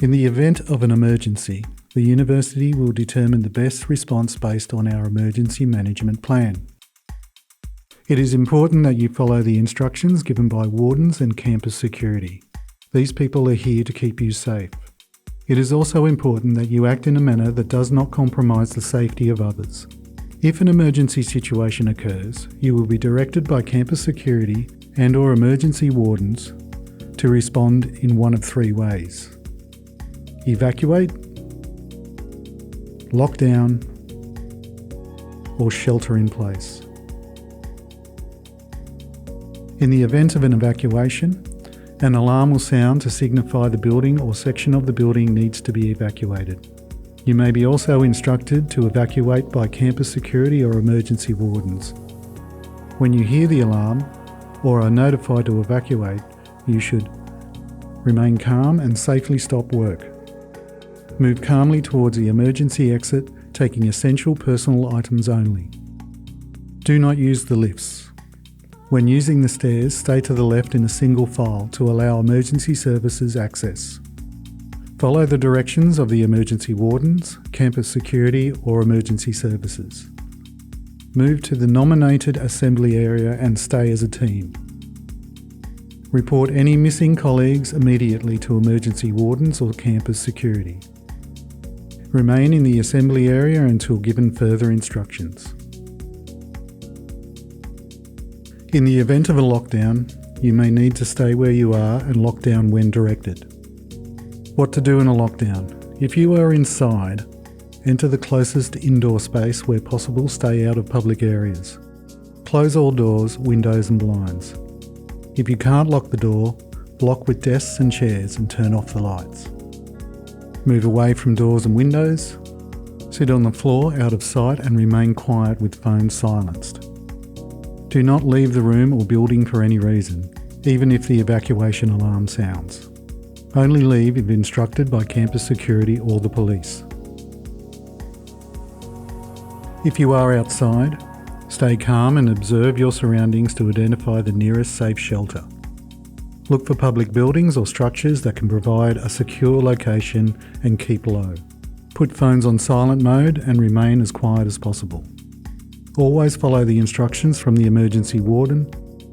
In the event of an emergency, the university will determine the best response based on our emergency management plan. It is important that you follow the instructions given by wardens and campus security. These people are here to keep you safe. It is also important that you act in a manner that does not compromise the safety of others. If an emergency situation occurs, you will be directed by campus security and/or emergency wardens to respond in one of three ways: evacuate, lock down, or shelter in place. In the event of an evacuation, an alarm will sound to signify the building or section of the building needs to be evacuated. You may be also instructed to evacuate by campus security or emergency wardens. When you hear the alarm or are notified to evacuate, you should remain calm and safely stop work. Move calmly towards the emergency exit, taking essential personal items only. Do not use the lifts. When using the stairs, stay to the left in a single file to allow emergency services access. Follow the directions of the emergency wardens, campus security, or emergency services. Move to the nominated assembly area and stay as a team. Report any missing colleagues immediately to emergency wardens or campus security. Remain in the assembly area until given further instructions. In the event of a lockdown, you may need to stay where you are and lock down when directed. What to do in a lockdown? If you are inside, enter the closest indoor space where possible. Stay out of public areas. Close all doors, windows and blinds. If you can't lock the door, block with desks and chairs and turn off the lights. Move away from doors and windows. Sit on the floor out of sight and remain quiet with phones silenced. Do not leave the room or building for any reason, even if the evacuation alarm sounds. Only leave if instructed by campus security or the police. If you are outside, stay calm and observe your surroundings to identify the nearest safe shelter. Look for public buildings or structures that can provide a secure location and keep low. Put phones on silent mode and remain as quiet as possible. Always follow the instructions from the emergency warden,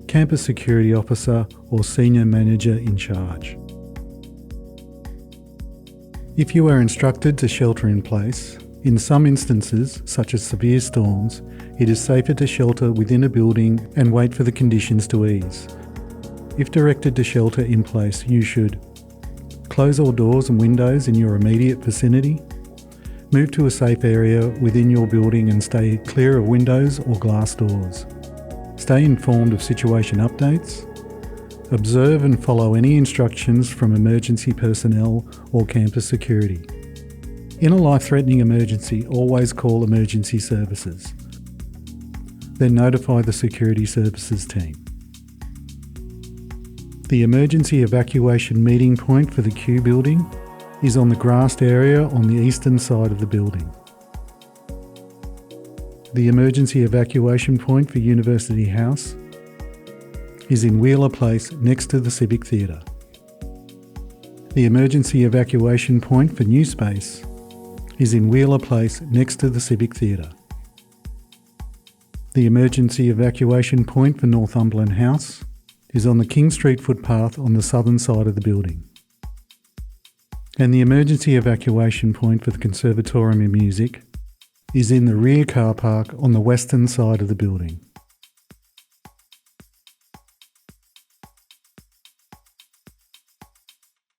campus security officer, or senior manager in charge. If you are instructed to shelter in place, in some instances, such as severe storms, it is safer to shelter within a building and wait for the conditions to ease. If directed to shelter in place, you should close all doors and windows in your immediate vicinity, move to a safe area within your building and stay clear of windows or glass doors. Stay informed of situation updates. Observe and follow any instructions from emergency personnel or campus security. In a life-threatening emergency, always call emergency services. Then notify the security services team. The emergency evacuation meeting point for the Q building is on the grassed area on the eastern side of the building. The emergency evacuation point for University House is in Wheeler Place next to the Civic Theatre. The emergency evacuation point for New Space is in Wheeler Place next to the Civic Theatre. The emergency evacuation point for Northumberland House is on the King Street footpath on the southern side of the building. And the emergency evacuation point for the Conservatorium of Music is in the rear car park on the western side of the building.